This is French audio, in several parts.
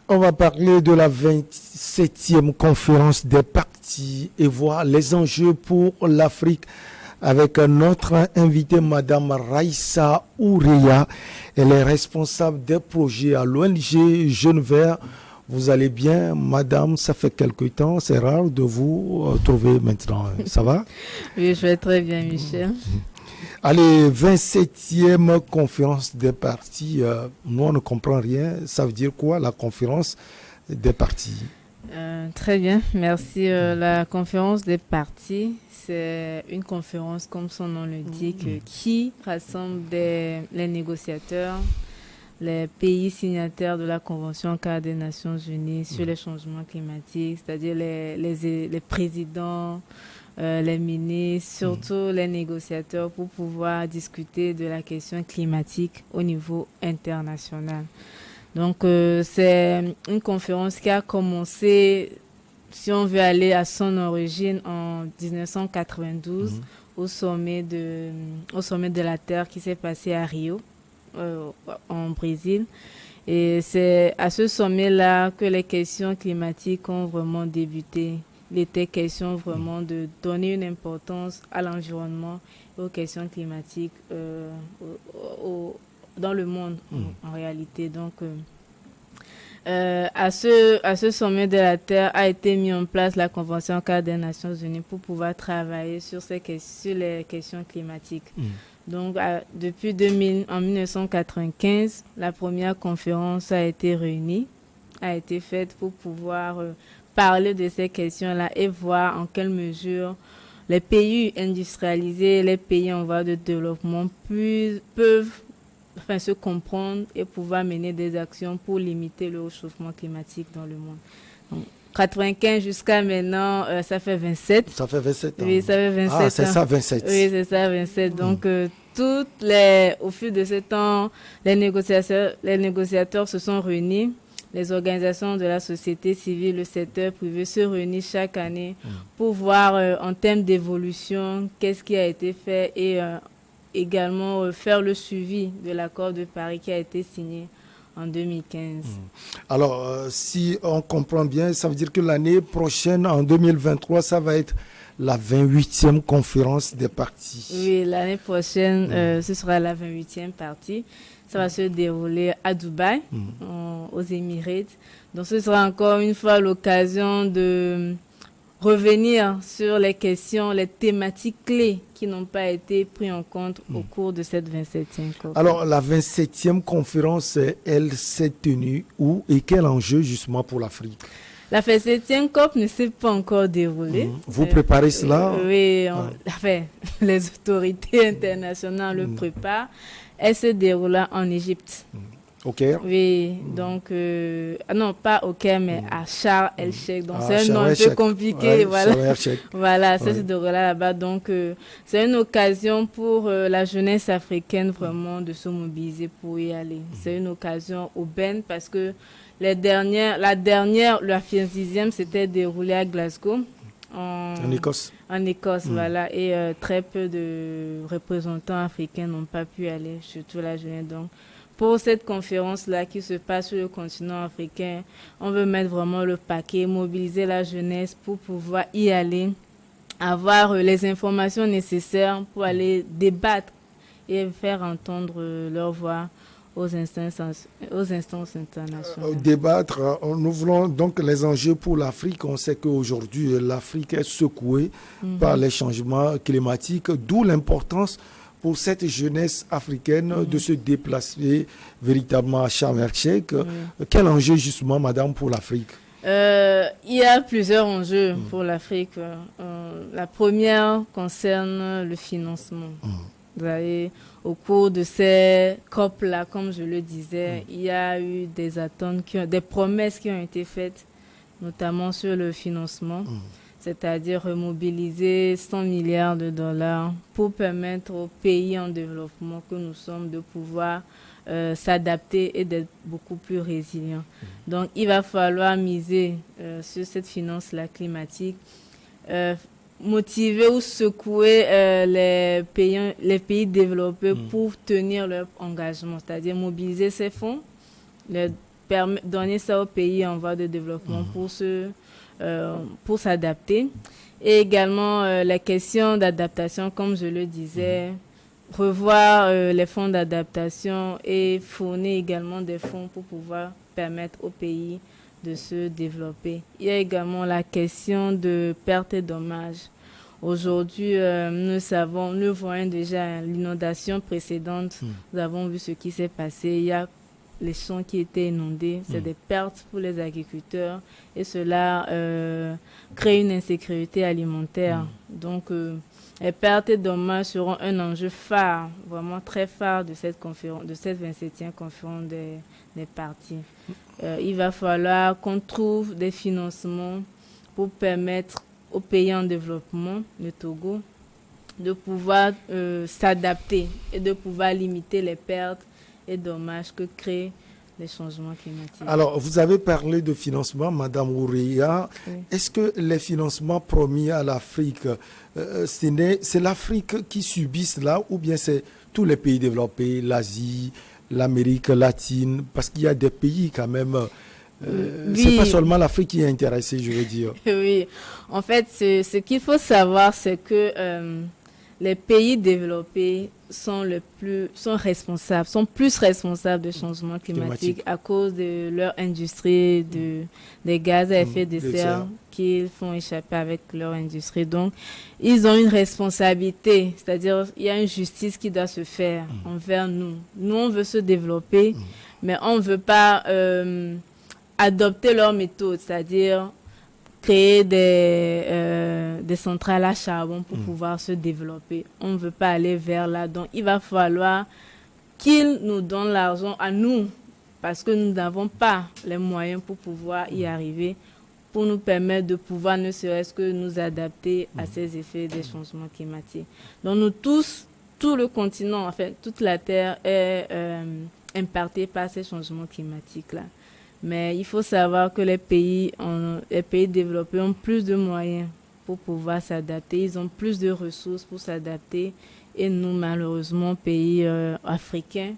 On va parler de la 27e conférence des partis et voir les enjeux pour l'Afrique avec notre invitée, Madame Raissa Oureya. Elle est responsable des projets à l'ONG Jeunes Verts. Vous allez bien, Madame? Ça fait quelque temps, c'est rare de vous trouver maintenant. Ça va? Oui, je vais très bien, Michel. Allez, 27e conférence des partis. Nous, on ne comprend rien. Ça veut dire quoi, la conférence des partis? Très bien, merci. La conférence des partis, c'est une conférence, comme son nom le dit, qui rassemble les négociateurs, les pays signataires de la Convention cadre des Nations Unies sur les changements climatiques, c'est-à-dire les présidents, les ministres, surtout les négociateurs, pour pouvoir discuter de la question climatique au niveau international. Donc, c'est une conférence qui a commencé, si on veut aller à son origine, en 1992, au sommet de la Terre qui s'est passé à Rio, en Brésil. Et c'est à ce sommet-là que les questions climatiques ont vraiment débuté. Il était question vraiment de donner une importance à l'environnement et aux questions climatiques dans le monde en réalité. Donc, à ce sommet de la Terre a été mis en place la Convention cadre des Nations Unies pour pouvoir travailler sur les questions climatiques. Donc, depuis en 1995, la première conférence a été faite pour pouvoir parler de ces questions-là et voir en quelle mesure les pays industrialisés, les pays en voie de développement peuvent se comprendre et pouvoir mener des actions pour limiter le réchauffement climatique dans le monde. Donc, 95 jusqu'à maintenant, ça fait 27. Ça fait 27 ans. Oui, ça fait 27 ans. Ah, c'est ça, 27. Oui, c'est ça, 27. Donc, au fil de ce temps, les négociateurs se sont réunis. Les organisations de la société civile, le secteur privé se réunissent chaque année pour voir en termes d'évolution qu'est-ce qui a été fait et également faire le suivi de l'accord de Paris qui a été signé en 2015. Alors, si on comprend bien, ça veut dire que l'année prochaine, en 2023, ça va être la 28e conférence des partis. Oui, l'année prochaine, ce sera la 28e partie. Ça va se dérouler à Dubaï, aux Émirats. Donc, ce sera encore une fois l'occasion de revenir sur les questions, les thématiques clés qui n'ont pas été prises en compte au cours de cette 27e conférence. Alors, la 27e conférence, elle s'est tenue où et quel enjeu justement pour l'Afrique? La 27e COP ne s'est pas encore déroulée. Vous préparez cela? Oui, les autorités internationales le préparent. Elle se déroula en Égypte. Au Caire? Oui, donc, non, pas au Caire, mais à Sharm el-Sheikh. Donc, c'est un nom un peu compliqué. Ouais, voilà, voilà, ça se déroula là-bas. Donc, c'est une occasion pour la jeunesse africaine vraiment de se mobiliser pour y aller. C'est une occasion aubaine parce que la 26e s'était déroulée à Glasgow. En Écosse. En Écosse, voilà. Et très peu de représentants africains n'ont pas pu aller, surtout la jeunesse. Donc, pour cette conférence-là qui se passe sur le continent africain, on veut mettre vraiment le paquet, mobiliser la jeunesse pour pouvoir y aller, avoir les informations nécessaires pour aller débattre et faire entendre leur voix aux instances internationales. Débattre, nous voulons donc les enjeux pour l'Afrique. On sait qu'aujourd'hui, l'Afrique est secouée par les changements climatiques, d'où l'importance pour cette jeunesse africaine de se déplacer véritablement à Sharm el-Sheikh. Quel enjeu justement, madame, pour l'Afrique? Il y a plusieurs enjeux pour l'Afrique. La première concerne le financement. Vous voyez, au cours de ces COP-là, comme je le disais, il y a eu des attentes, des promesses qui ont été faites, notamment sur le financement, c'est-à-dire remobiliser 100 milliards de dollars pour permettre aux pays en développement que nous sommes de pouvoir s'adapter et d'être beaucoup plus résilients. Donc, il va falloir miser sur cette finance-là climatique, motiver ou secouer les pays développés pour tenir leur engagement, c'est-à-dire mobiliser ces fonds, donner ça aux pays en voie de développement pour s'adapter. Et également la question d'adaptation, comme je le disais, revoir les fonds d'adaptation et fournir également des fonds pour pouvoir permettre aux pays de se développer. Il y a également la question de pertes et dommages. Aujourd'hui, nous voyons déjà l'inondation précédente. Nous avons vu ce qui s'est passé. Il y a les champs qui étaient inondés. C'est des pertes pour les agriculteurs et cela crée une insécurité alimentaire. Donc, les pertes et dommages seront un enjeu phare, vraiment très phare de cette 27e conférence des parties. Il va falloir qu'on trouve des financements pour permettre aux pays en développement, le Togo, de pouvoir s'adapter et de pouvoir limiter les pertes et dommages que créent les changements climatiques. Alors, vous avez parlé de financement, Madame Ouria. Oui. Est-ce que les financements promis à l'Afrique, c'est l'Afrique qui subit cela ou bien c'est tous les pays développés, l'Asie, l'Amérique latine? Parce qu'il y a des pays quand même... oui. C'est pas seulement l'Afrique qui est intéressée, je veux dire. Oui, en fait, ce qu'il faut savoir, c'est que les pays développés sont plus responsables des changements climatiques à cause de leur industrie, des gaz à effet de serre qu'ils font échapper avec leur industrie. Donc, ils ont une responsabilité, c'est-à-dire il y a une justice qui doit se faire envers nous. Nous, on veut se développer, mais on ne veut pas adopter leurs méthodes, c'est-à-dire créer des centrales à charbon pour pouvoir se développer. On ne veut pas aller vers là. Donc, il va falloir qu'ils nous donnent l'argent à nous parce que nous n'avons pas les moyens pour pouvoir y arriver, pour nous permettre de pouvoir ne serait-ce que nous adapter à ces effets des changements climatiques. Donc, nous tous, tout le continent, en fait, toute la Terre est impactée par ces changements climatiques-là. Mais il faut savoir que les pays développés ont plus de moyens pour pouvoir s'adapter. Ils ont plus de ressources pour s'adapter. Et nous, malheureusement, pays africains,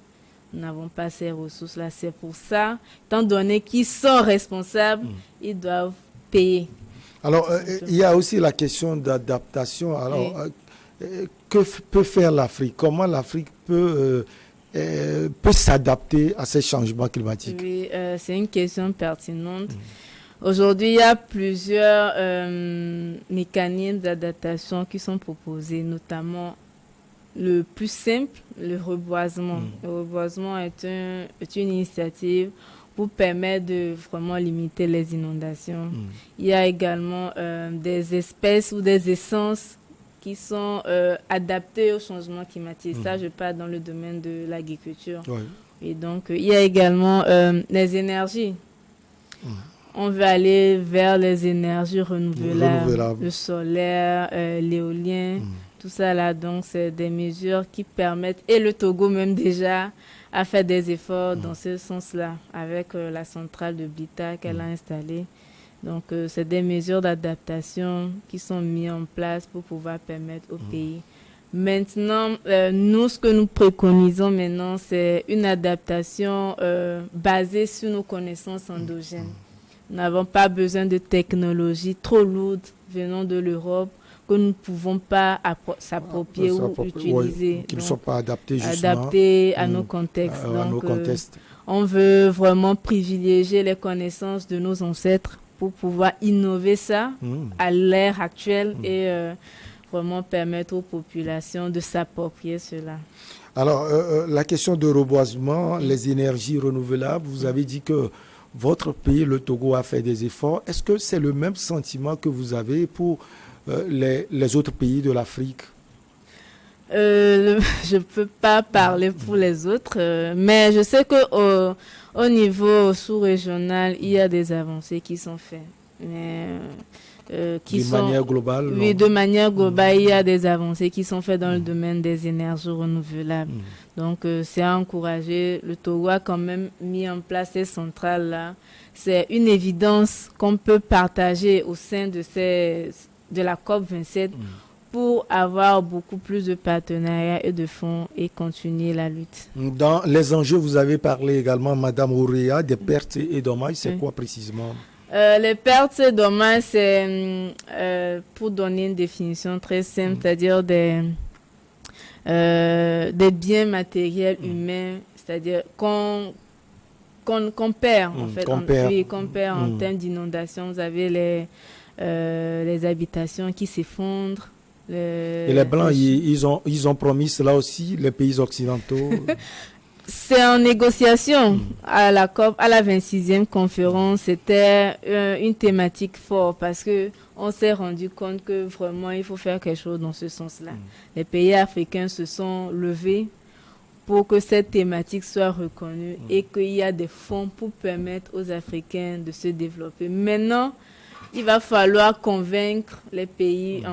nous n'avons pas ces ressources-là. C'est pour ça, étant donné qu'ils sont responsables, ils doivent payer. Alors, il y a aussi la question d'adaptation. Alors, que peut faire l'Afrique? Comment l'Afrique peut s'adapter à ces changements climatiques? Oui, c'est une question pertinente. Aujourd'hui, il y a plusieurs mécanismes d'adaptation qui sont proposés, notamment le plus simple, le reboisement. Le reboisement est une initiative pour permettre de vraiment limiter les inondations. Il y a également des espèces ou des essences qui sont adaptés au changement climatique. Ça, je parle dans le domaine de l'agriculture. Oui. Et donc, il y a également les énergies. On veut aller vers les énergies renouvelables. Le solaire, l'éolien, tout ça là. Donc, c'est des mesures qui permettent, et le Togo même déjà a fait des efforts dans ce sens-là, avec la centrale de Blita qu'elle a installée. Donc, c'est des mesures d'adaptation qui sont mises en place pour pouvoir permettre au pays. Maintenant, nous, ce que nous préconisons maintenant, c'est une adaptation basée sur nos connaissances endogènes. Nous n'avons pas besoin de technologies trop lourdes venant de l'Europe que nous ne pouvons pas s'approprier ou utiliser. Qui ne sont pas adaptés justement. Adaptés à nos contextes. Donc, on veut vraiment privilégier les connaissances de nos ancêtres pour pouvoir innover ça à l'ère actuelle et vraiment permettre aux populations de s'approprier cela. Alors, la question de reboisement, les énergies renouvelables, vous avez dit que votre pays, le Togo, a fait des efforts. Est-ce que c'est le même sentiment que vous avez pour les autres pays de l'Afrique? Je ne peux pas parler pour les autres, mais je sais qu'au niveau sous-régional, il y a des avancées qui sont faites. Mais, de manière globale? Oui, de manière globale, il y a des avancées qui sont faites dans le domaine des énergies renouvelables. Donc, c'est à encourager. Le Togo a quand même mis en place ces centrales-là. C'est une évidence qu'on peut partager au sein de la COP27 pour avoir beaucoup plus de partenariats et de fonds et continuer la lutte. Dans les enjeux, vous avez parlé également, Madame Ourea, des pertes et dommages. C'est Oui. quoi précisément? Les pertes et dommages, c'est pour donner une définition très simple, c'est-à-dire des biens matériels humains, c'est-à-dire qu'on perd en fait, qu'on perd en termes d'inondation. Vous avez les habitations qui s'effondrent. Et les Blancs, ils ont promis cela aussi, les pays occidentaux. C'est en négociation à la COP, à la 26e conférence. C'était une thématique forte parce que on s'est rendu compte que vraiment il faut faire quelque chose dans ce sens-là. Les pays africains se sont levés pour que cette thématique soit reconnue et qu'il y a des fonds pour permettre aux Africains de se développer. Maintenant, il va falloir convaincre les pays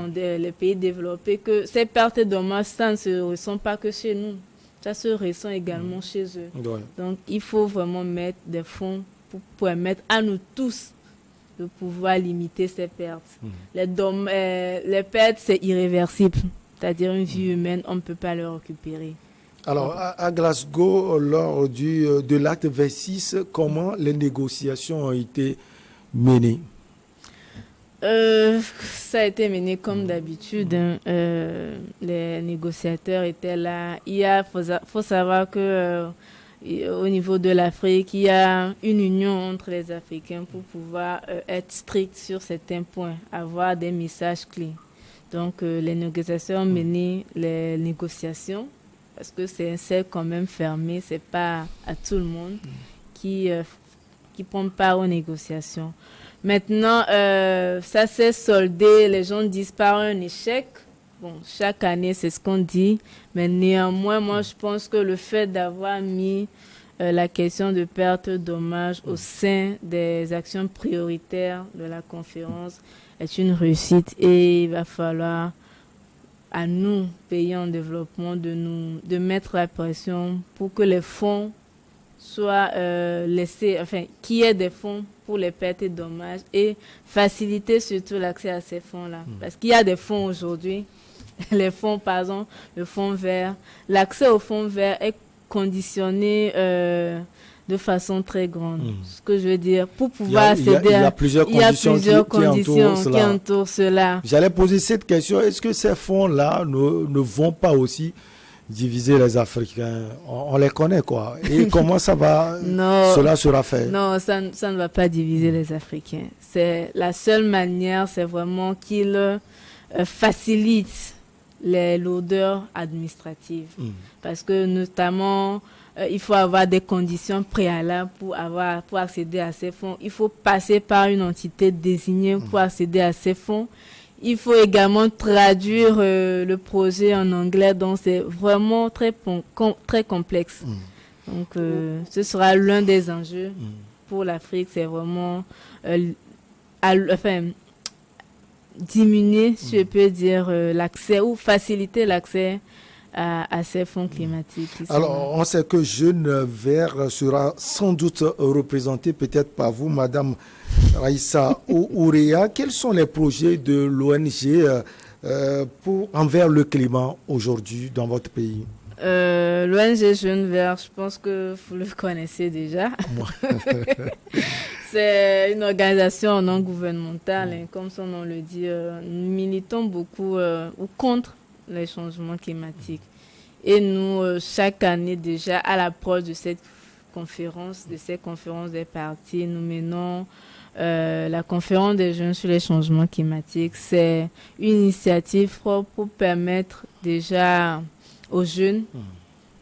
développés que ces pertes et dommages, ça ne se ressent pas que chez nous. Ça se ressent également chez eux. Ouais. Donc, il faut vraiment mettre des fonds pour permettre à nous tous de pouvoir limiter ces pertes. Les pertes, c'est irréversible. C'est-à-dire une vie humaine, on ne peut pas le récupérer. Alors, à Glasgow, lors de l'acte 26, comment les négociations ont été menées? Ça a été mené comme d'habitude. Les négociateurs étaient là. Faut savoir que au niveau de l'Afrique, il y a une union entre les Africains pour pouvoir être strict sur certains points, avoir des messages clés. Donc, les négociateurs ont mené les négociations parce que c'est un cercle quand même fermé. C'est pas à tout le monde qui prend part aux négociations. Maintenant, ça s'est soldé, les gens disent par un échec. Bon, chaque année, c'est ce qu'on dit. Mais néanmoins, moi, je pense que le fait d'avoir mis la question de perte de dommages au sein des actions prioritaires de la conférence est une réussite. Et il va falloir, à nous, pays en développement, de mettre la pression pour que les fonds soient laissés, enfin, qu'il y ait des fonds pour les pertes et dommages et faciliter surtout l'accès à ces fonds-là. Parce qu'il y a des fonds aujourd'hui, les fonds, par exemple, le fonds vert. L'accès au fonds vert est conditionné de façon très grande. Ce que je veux dire, pour pouvoir accéder il y a plusieurs conditions qui entourent cela. J'allais poser cette question, est-ce que ces fonds-là ne vont pas aussi diviser les Africains? On les connaît, quoi. Et comment cela sera fait? Non, ça ne va pas diviser les Africains. C'est la seule manière, c'est vraiment qu'ils facilitent les lourdeurs administratives. Parce que notamment, il faut avoir des conditions préalables pour accéder à ces fonds. Il faut passer par une entité désignée pour accéder à ces fonds. Il faut également traduire le projet en anglais, donc c'est vraiment très complexe. Donc, ce sera l'un des enjeux pour l'Afrique, c'est vraiment diminuer, si je peux dire, l'accès ou faciliter l'accès à ces fonds climatiques. Alors, on sait que Jeunes Verts sera sans doute représenté peut-être par vous, Madame Raissa Ourea. Quels sont les projets de l'ONG envers le climat aujourd'hui dans votre pays? L'ONG Jeunes Verts, je pense que vous le connaissez déjà. C'est une organisation non gouvernementale, et comme son nom le dit, nous militons beaucoup contre les changements climatiques. Et nous, chaque année déjà, à l'approche de ces conférences des partis, nous menons la conférence des jeunes sur les changements climatiques. C'est une initiative pour permettre déjà aux jeunes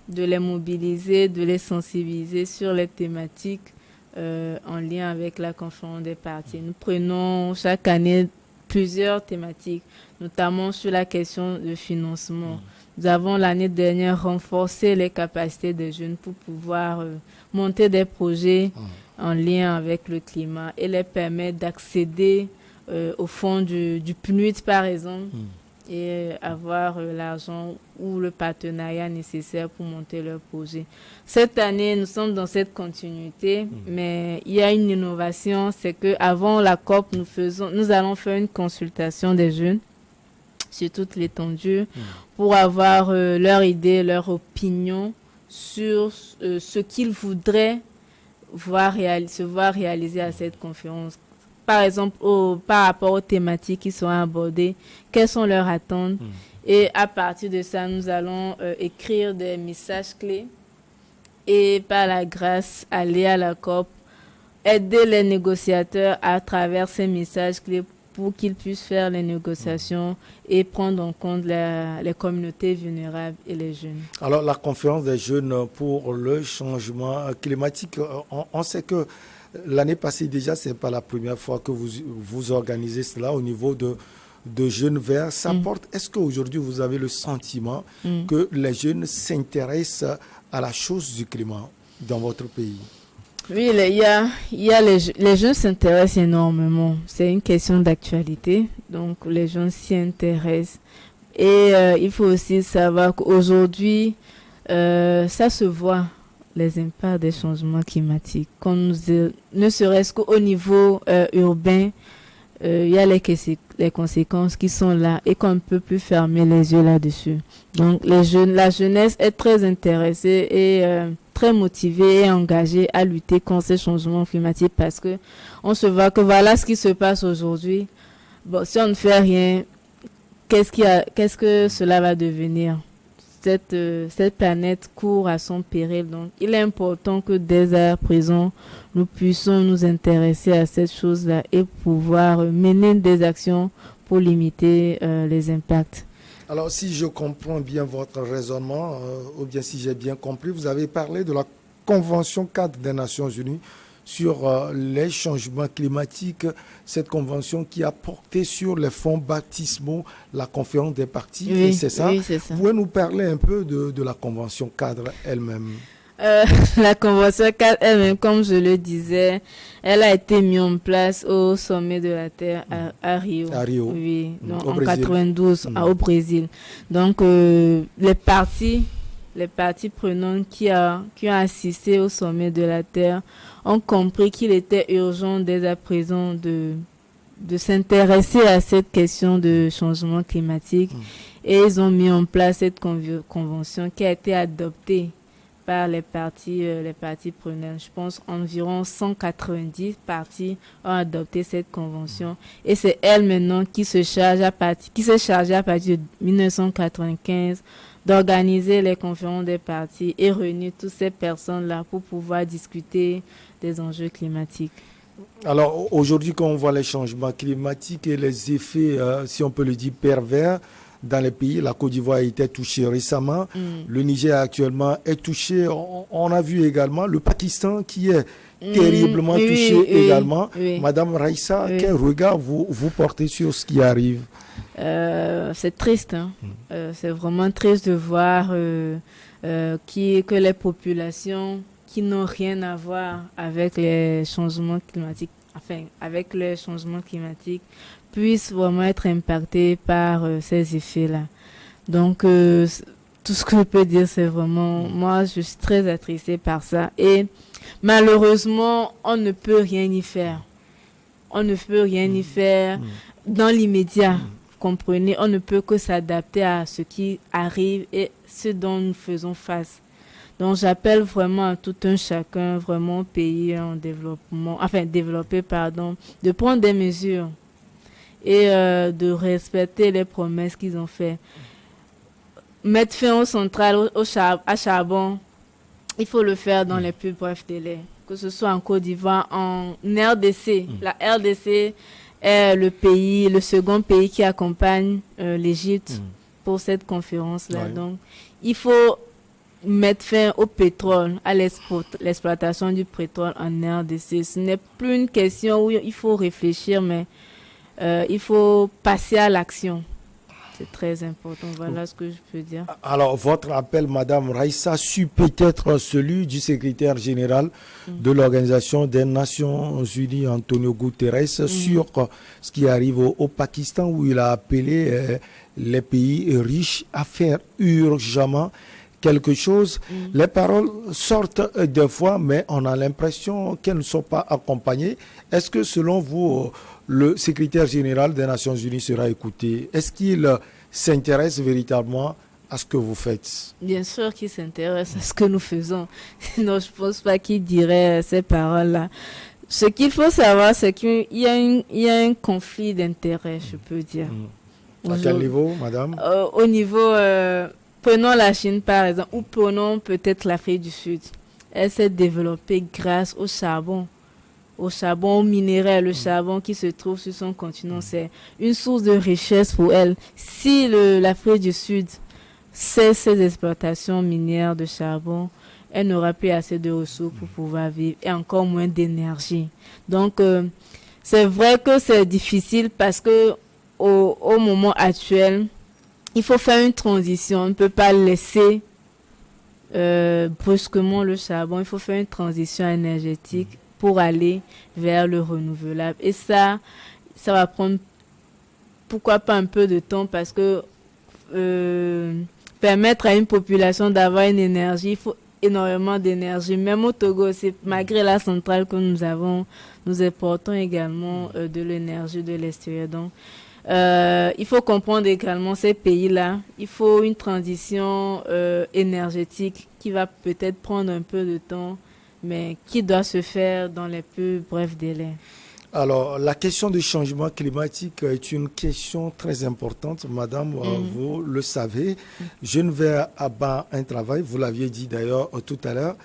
de les mobiliser, de les sensibiliser sur les thématiques en lien avec la conférence des partis. Nous prenons chaque année plusieurs thématiques, notamment sur la question de financement. Nous avons l'année dernière renforcé les capacités des jeunes pour pouvoir monter des projets en lien avec le climat et les permettre d'accéder au fonds du PNUD, par exemple, et avoir l'argent ou le partenariat nécessaire pour monter leur projet. Cette année, nous sommes dans cette continuité, mais il y a une innovation, c'est qu'avant la COP, nous allons faire une consultation des jeunes sur toute l'étendue pour avoir leur idée, leur opinion sur ce qu'ils voudraient se voir réaliser à cette conférence. Par exemple, par rapport aux thématiques qui sont abordées, quelles sont leurs attentes. Et à partir de ça, nous allons écrire des messages clés et par la grâce, aller à la COP, aider les négociateurs à travers ces messages clés pour qu'ils puissent faire les négociations et prendre en compte les communautés vulnérables et les jeunes. Alors, la conférence des jeunes pour le changement climatique, on sait que l'année passée déjà, ce n'est pas la première fois que vous organisez cela au niveau de Jeunes Verts. Ça porte. Est-ce qu'aujourd'hui, vous avez le sentiment que les jeunes s'intéressent à la chose du climat dans votre pays? Oui, les jeunes s'intéressent énormément. C'est une question d'actualité. Donc, les jeunes s'y intéressent. Et il faut aussi savoir qu'aujourd'hui, ça se voit, les impacts des changements climatiques. Ne serait-ce qu'au niveau urbain, il y a les conséquences qui sont là et qu'on ne peut plus fermer les yeux là-dessus. Donc, la jeunesse est très intéressée et très motivée et engagée à lutter contre ces changements climatiques parce que on se voit que voilà ce qui se passe aujourd'hui. Bon, si on ne fait rien, qu'est-ce que cela va devenir? Cette planète court à son péril. Donc, il est important que dès à présent, nous puissions nous intéresser à cette chose-là et pouvoir mener des actions pour limiter les impacts. Alors, si je comprends bien votre raisonnement, ou bien si j'ai bien compris, vous avez parlé de la Convention cadre des Nations Unies sur les changements climatiques, cette convention qui a porté sur les fonds baptismaux la conférence des parties, oui, c'est ça? Oui, c'est ça. Vous pouvez nous parler un peu de la convention cadre elle-même? La convention cadre elle-même, comme je le disais, elle a été mise en place au sommet de la Terre à Rio. À Rio. Oui, donc en Brésil. 92 au Brésil. Donc les parties prenantes qui ont assisté au sommet de la Terre ont compris qu'il était urgent dès à présent de s'intéresser à cette question de changement climatique et ils ont mis en place cette convention qui a été adoptée par les parties prenantes. Je pense environ 190 parties ont adopté cette convention et c'est elle maintenant qui s'est chargée à partir de 1995 d'organiser les conférences des parties et réunir toutes ces personnes-là pour pouvoir discuter des enjeux climatiques. Alors aujourd'hui, quand on voit les changements climatiques et les effets, si on peut le dire, pervers dans les pays, la Côte d'Ivoire a été touchée récemment, le Niger actuellement est touché, on a vu également le Pakistan qui est terriblement touché également. Oui. Madame Raissa, quel regard vous portez sur ce qui arrive? C'est triste, hein. C'est vraiment triste de voir que les populations qui n'ont rien à voir avec les changements climatiques, puissent vraiment être impactées par ces effets-là. Donc, tout ce que je peux dire, c'est vraiment, moi, je suis très attristée par ça. Et malheureusement, on ne peut rien y faire. On ne peut rien y faire dans l'immédiat. Comprenez, on ne peut que s'adapter à ce qui arrive et ce dont nous faisons face. Donc, j'appelle vraiment à tout un chacun, vraiment pays en développé, de prendre des mesures et de respecter les promesses qu'ils ont faites. Mettre fin aux centrales à charbon, il faut le faire dans les plus brefs délais. Que ce soit en Côte d'Ivoire, en RDC. La RDC est le second pays qui accompagne l'Égypte pour cette conférence-là. Ouais. Donc, il faut mettre fin au pétrole, à l'exploitation du pétrole en RDC. Ce n'est plus une question où il faut réfléchir, mais il faut passer à l'action. C'est très important. Voilà ce que je peux dire. Alors, votre appel, Madame Raissa, suit peut-être celui du secrétaire général de l'Organisation des Nations Unies, Antonio Guterres, sur ce qui arrive au Pakistan, où il a appelé les pays riches à faire urgemment quelque chose. Les paroles sortent des fois, mais on a l'impression qu'elles ne sont pas accompagnées. Est-ce que, selon vous, le secrétaire général des Nations Unies sera écouté? Est-ce qu'il s'intéressent véritablement à ce que vous faites. Bien sûr qu'ils s'intéressent à ce que nous faisons. Sinon, je ne pense pas qu'ils diraient ces paroles-là. Ce qu'il faut savoir, c'est qu'il y a un conflit d'intérêts, je peux dire. À quel niveau, madame? Au niveau, prenons la Chine par exemple, ou prenons peut-être l'Afrique du Sud. Elle s'est développée grâce au charbon, au minéral. Le charbon qui se trouve sur son continent, c'est une source de richesse pour elle. Si l'Afrique du Sud cesse ses exploitations minières de charbon, elle n'aura plus assez de ressources pour pouvoir vivre et encore moins d'énergie. Donc, c'est vrai que c'est difficile parce que au moment actuel, il faut faire une transition. On ne peut pas laisser brusquement le charbon. Il faut faire une transition énergétique pour aller vers le renouvelable. Et ça va prendre, pourquoi pas un peu de temps, parce que permettre à une population d'avoir une énergie, il faut énormément d'énergie. Même au Togo, malgré la centrale que nous avons, nous importons également de l'énergie de l'extérieur. Donc, il faut comprendre également ces pays-là. Il faut une transition énergétique qui va peut-être prendre un peu de temps, mais qui doit se faire dans les plus brefs délais. Alors, la question du changement climatique est une question très importante, madame, vous le savez. Geneviève abat un travail, vous l'aviez dit d'ailleurs tout à l'heure.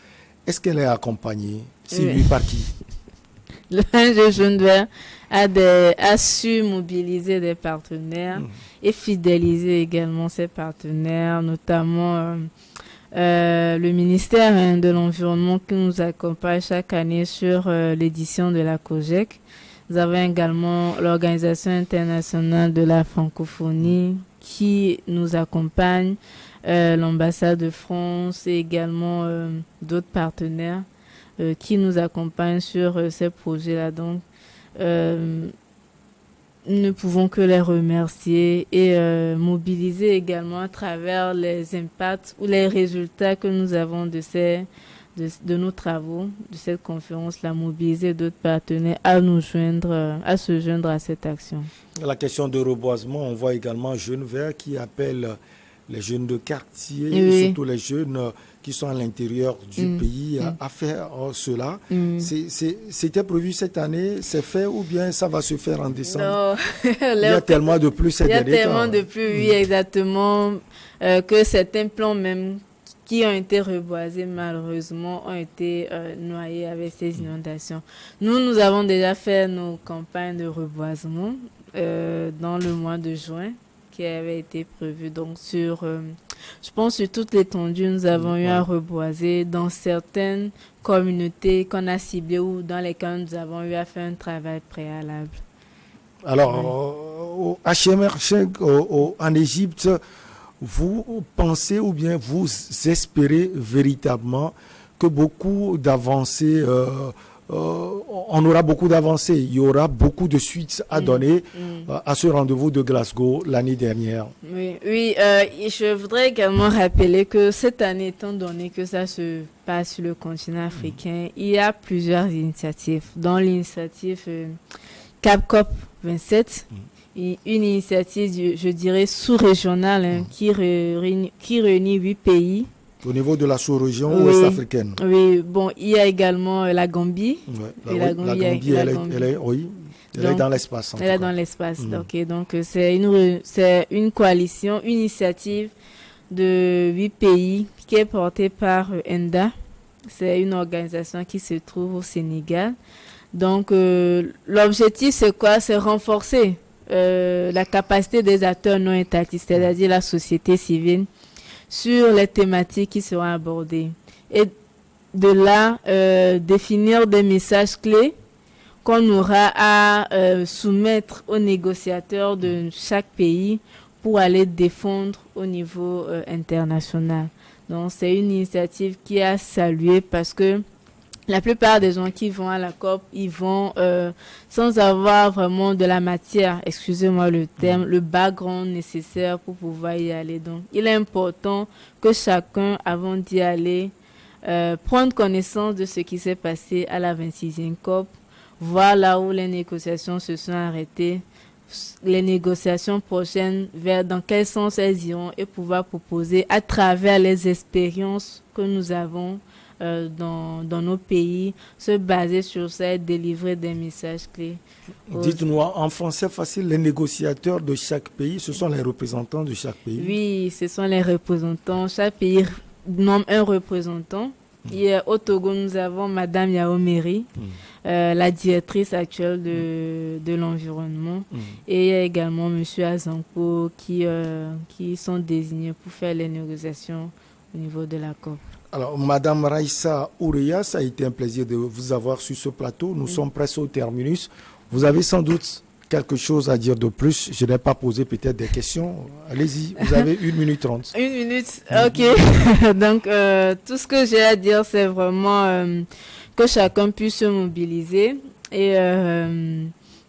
Est-ce qu'elle est accompagnée? Si oui, par qui? Le de Geneviève a su mobiliser des partenaires et fidéliser également ses partenaires, notamment le ministère de l'Environnement qui nous accompagne chaque année sur l'édition de la COGEC. Nous avons également l'Organisation internationale de la francophonie qui nous accompagne, l'ambassade de France et également d'autres partenaires qui nous accompagnent sur ces projets-là. Donc, nous ne pouvons que les remercier et mobiliser également à travers les impacts ou les résultats que nous avons de nos travaux, de cette conférence-là, mobiliser d'autres partenaires à se joindre à cette action. La question de reboisement, on voit également Geneviève qui appelle les jeunes de quartier, et surtout les jeunes qui sont à l'intérieur du pays à faire cela. C'était prévu cette année, c'est fait ou bien ça va se faire en décembre? Non. Il y a tellement de pluie ces derniers temps. Il y a tellement de pluie, oui, exactement, que certains plans même qui ont été reboisés, malheureusement, ont été noyés avec ces inondations. Nous avons déjà fait nos campagnes de reboisement dans le mois de juin, qui avait été prévu. Donc, je pense sur toute l'étendue, nous avons eu à reboiser dans certaines communautés qu'on a ciblées ou dans lesquelles nous avons eu à faire un travail préalable. Alors, au HMR en Égypte, vous pensez ou bien vous espérez véritablement que beaucoup d'avancées, on aura beaucoup d'avancées, il y aura beaucoup de suites à donner à ce rendez-vous de Glasgow l'année dernière? Oui, je voudrais également rappeler que cette année, étant donné que ça se passe sur le continent africain, il y a plusieurs initiatives, dont l'initiative CAP-COP 27, une initiative, je dirais, sous-régionale qui réunit 8 pays. Au niveau de la sous-région ouest africaine. Oui, bon, il y a également la Gambie. La Gambie, elle est dans l'espace. Elle est dans l'espace. Donc, c'est une coalition, une initiative de 8 pays qui est portée par ENDA. C'est une organisation qui se trouve au Sénégal. Donc, l'objectif, c'est quoi? C'est renforcer la capacité des acteurs non étatiques, c'est-à-dire la société civile, sur les thématiques qui seront abordées. Et de là, définir des messages clés qu'on aura à soumettre aux négociateurs de chaque pays pour aller défendre au niveau international. Donc, c'est une initiative qui a salué parce que la plupart des gens qui vont à la COP, ils vont sans avoir vraiment de la matière, excusez-moi le terme, le background nécessaire pour pouvoir y aller. Donc, il est important que chacun, avant d'y aller, prenne connaissance de ce qui s'est passé à la 26e COP, voir là où les négociations se sont arrêtées, les négociations prochaines, dans quel sens elles iront et pouvoir proposer à travers les expériences que nous avons dans nos pays, se baser sur ça et délivrer des messages clés. Dites-nous en français facile, les négociateurs de chaque pays, ce sont les représentants de chaque pays. Oui, ce sont les représentants. Chaque pays nomme un représentant. Hier, au Togo, nous avons Madame Yaomeri, la directrice actuelle de l'environnement. Et il y a également Monsieur Azanko qui sont désignés pour faire les négociations au niveau de la COP. Alors, Madame Raissa Oureya, ça a été un plaisir de vous avoir sur ce plateau. Nous sommes presque au terminus. Vous avez sans doute quelque chose à dire de plus. Je n'ai pas posé peut-être des questions. Allez-y, vous avez 1 minute 30. 1 minute, ok. Donc, tout ce que j'ai à dire, c'est vraiment que chacun puisse se mobiliser et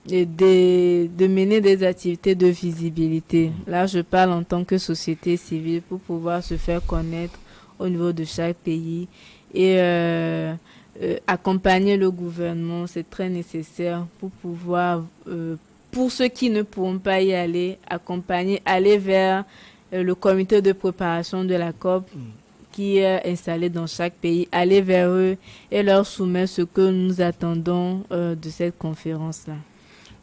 de mener des activités de visibilité. Là, je parle en tant que société civile pour pouvoir se faire connaître au niveau de chaque pays et accompagner le gouvernement, c'est très nécessaire pour pouvoir, pour ceux qui ne pourront pas y aller, aller vers le comité de préparation de la COP qui est installé dans chaque pays, aller vers eux et leur soumettre ce que nous attendons de cette conférence-là.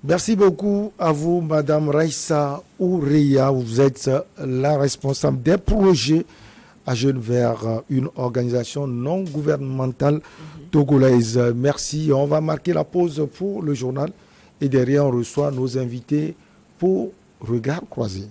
Merci beaucoup à vous, Madame Raissa Oureya. Vous êtes la responsable des projets à Jeunes Verts, une organisation non gouvernementale togolaise. Merci. On va marquer la pause pour le journal et derrière on reçoit nos invités pour Regard Croisé.